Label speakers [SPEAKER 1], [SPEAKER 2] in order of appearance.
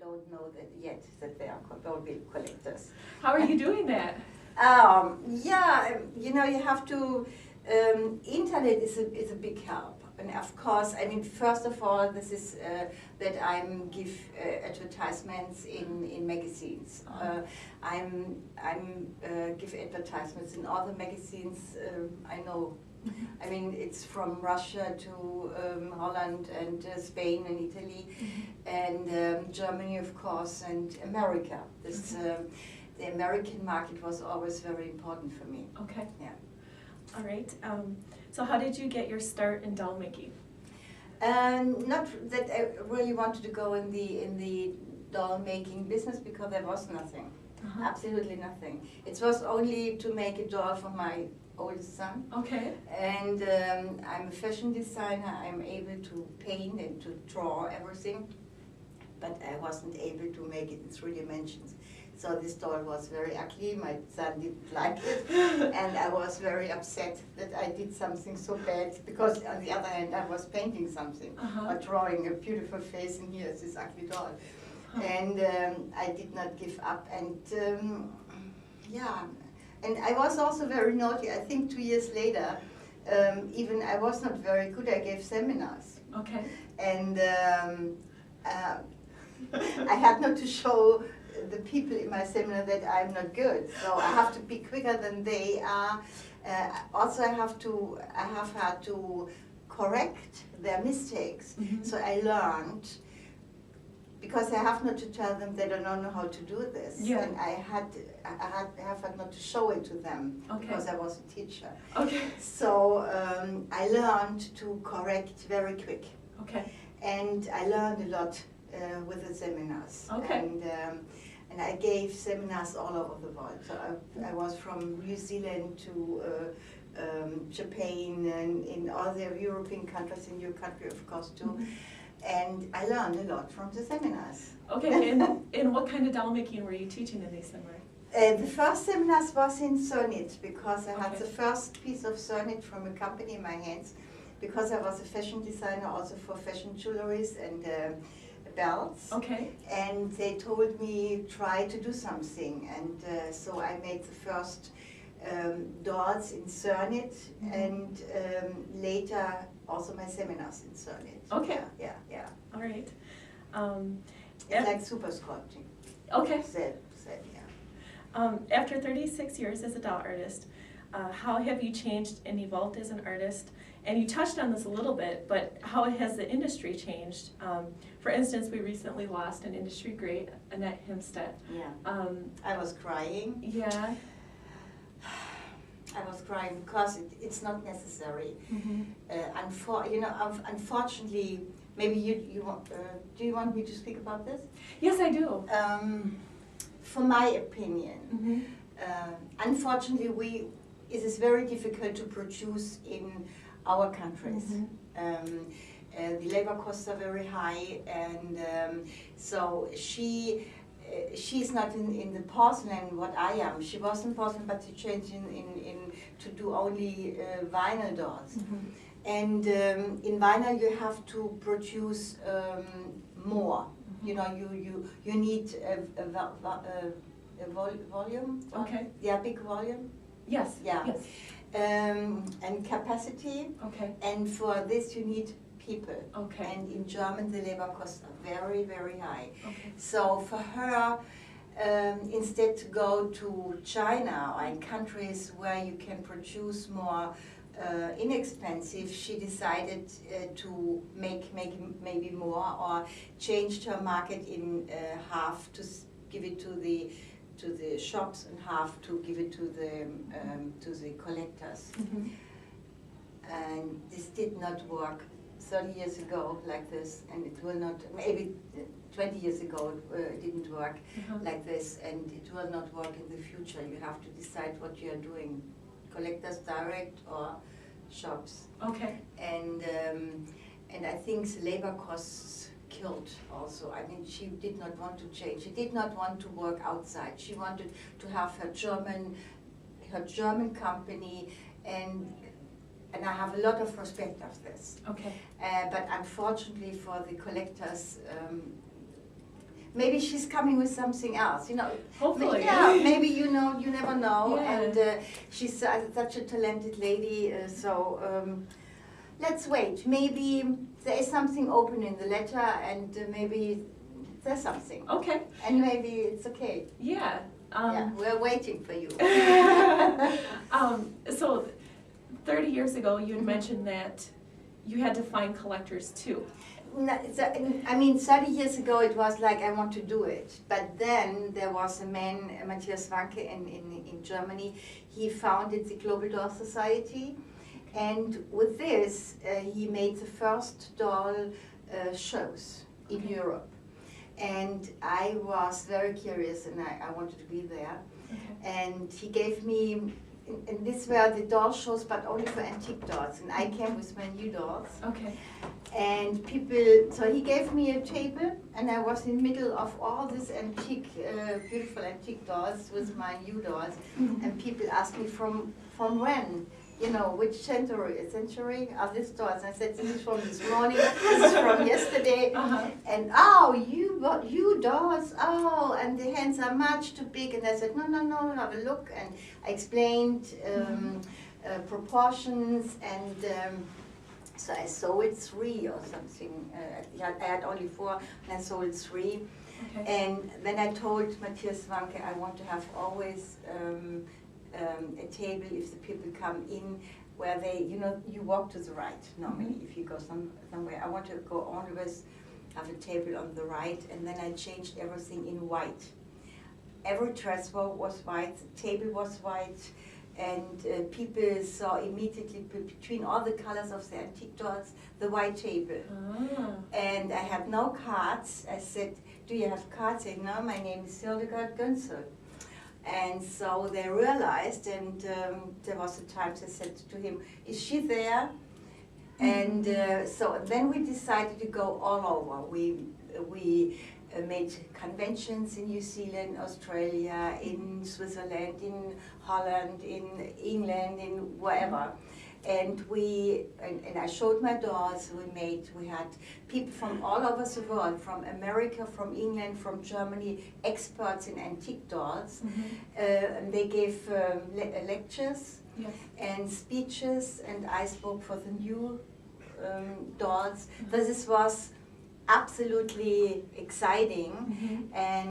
[SPEAKER 1] don't know that yet that they are doll collectors.
[SPEAKER 2] How are you doing that?
[SPEAKER 1] Yeah, you know, you have to. Internet is a big help, and of course, I mean, first of all, this is that I'm give advertisements in magazines. I'm give advertisements in other magazines. I know. I mean, it's from Russia to Holland and Spain and Italy, and Germany, of course, and America. This the American market was always very important for me.
[SPEAKER 2] Okay.
[SPEAKER 1] Yeah.
[SPEAKER 2] All right. So how did you get your start in doll making?
[SPEAKER 1] Not that I really wanted to go in the doll making business, because there was nothing, absolutely nothing. It was only to make a doll for my oldest son.
[SPEAKER 2] Okay.
[SPEAKER 1] And I'm a fashion designer. I'm able to paint and to draw everything, but I wasn't able to make it in 3 dimensions. So this doll was very ugly. My son didn't like it, and I was very upset that I did something so bad, because on the other hand I was painting something or drawing a beautiful face, and here's this ugly doll. And I did not give up, and yeah, and I was also very naughty. I think 2 years later, even I was not very good. I gave seminars.
[SPEAKER 2] Okay.
[SPEAKER 1] And I had not to show the people in my seminar that I'm not good, so I have to be quicker than they are. Also, I have had to correct their mistakes. So I learned, because I have not to tell them they don't know how to do this, and I have had not to show it to them, because I was a teacher. Okay. So I learned to correct very quick. Okay. And I learned a lot with the seminars. Okay. And I gave seminars all over the world. So I was from New Zealand to Japan, and in all the European countries, in your country of course too. And I learned a lot from the seminars.
[SPEAKER 2] Okay, and what kind of doll making were you teaching in these seminars?
[SPEAKER 1] The first seminars was in Cernit, because I had the first piece of Cernit from a company in my hands, because I was a fashion designer also for fashion jewelries and belts. Okay. And they told me try to do something, and so I made the first dolls in Cernit, and later also my seminars in Cernit. Okay. Yeah.
[SPEAKER 2] All right.
[SPEAKER 1] It's like super sculpting.
[SPEAKER 2] Okay.
[SPEAKER 1] Said, yeah.
[SPEAKER 2] After 36 years as a doll artist, how have you changed and evolved as an artist? And you touched on this a little bit, but how has the industry changed? For instance, we recently lost an industry great, Annette Hempstead.
[SPEAKER 1] Yeah. I was crying.
[SPEAKER 2] Yeah.
[SPEAKER 1] I was crying because it's not necessary. Unfortunately, maybe you want. Do you want me to speak about this?
[SPEAKER 2] Yes, I do.
[SPEAKER 1] For my opinion, unfortunately, it is very difficult to produce in our countries. The labor costs are very high, and so she's not in the porcelain what I am. She was in porcelain, but she changed in to do only vinyl dolls. And in vinyl you have to produce more. You know, you need a volume.
[SPEAKER 2] Okay.
[SPEAKER 1] Yeah, big volume.
[SPEAKER 2] Yes.
[SPEAKER 1] Yeah.
[SPEAKER 2] Yes.
[SPEAKER 1] And capacity. Okay. And for this you need people. Okay. And in German the labor costs are very, very high. Okay. So for her, instead to go to China or in countries where you can produce more inexpensive, she decided to make maybe more, or changed her market in half, to give it to the shops and half to give it to the collectors. And this did not work 30 years ago like this, and it will not, maybe 20 years ago it didn't work like this, and it will not work in the future. You have to decide what you are doing, collectors direct or shops. Okay. And I think the labor costs killed also. I mean, she did not want to change. She did not want to work outside. She wanted to have her German company, and I have a lot of respect of this. Okay. But unfortunately for the collectors, maybe she's coming with something else, you know.
[SPEAKER 2] Hopefully.
[SPEAKER 1] Yeah, maybe you know, you never know.
[SPEAKER 2] Yeah.
[SPEAKER 1] And she's such a talented lady, let's wait. Maybe there is something open in the letter, and maybe there's something.
[SPEAKER 2] Okay.
[SPEAKER 1] And maybe it's okay.
[SPEAKER 2] Yeah.
[SPEAKER 1] Yeah, we're waiting for you.
[SPEAKER 2] So 30 years ago, you had mentioned that you had to find collectors too.
[SPEAKER 1] I mean, 30 years ago it was like I want to do it. But then there was a man, Matthias Wanke in Germany. He founded the Global Doll Society. And with this, he made the first doll shows in Europe. And I was very curious, and I wanted to be there. Okay. And he gave me, and these were the doll shows, but only for antique dolls. And I came with my new dolls. Okay. And people, so he gave me a table, and I was in the middle of all these antique, beautiful antique dolls with my new dolls. Mm-hmm. And people asked me from when? You know, which century are these dolls? And I said, this is from this morning, this is from yesterday. And oh, you dolls, oh, and the hands are much too big. And I said, no, have a look. And I explained proportions, and so I sold 3 or something. I had only 4, and I sold 3. Okay. And then I told Matthias Wanke, I want to have always a table if the people come in where they, you know, you walk to the right normally if you go somewhere. I want to go always have a table on the right, and then I changed everything in white. Every dress was white, the table was white, and people saw immediately between all the colors of the antique dolls the white table. And I had no cards. I said, do you have cards? They said, no, my name is Hildegard Gunzel. And so they realized, and there was a time they said to him, is she there? And so then we decided to go all over. We made conventions in New Zealand, Australia, in Switzerland, in Holland, in England, in wherever. And I showed my dolls. We had people from all over the world, from America, from England, from Germany, experts in antique dolls. And they gave lectures and speeches, and I spoke for the new dolls. This was absolutely exciting. And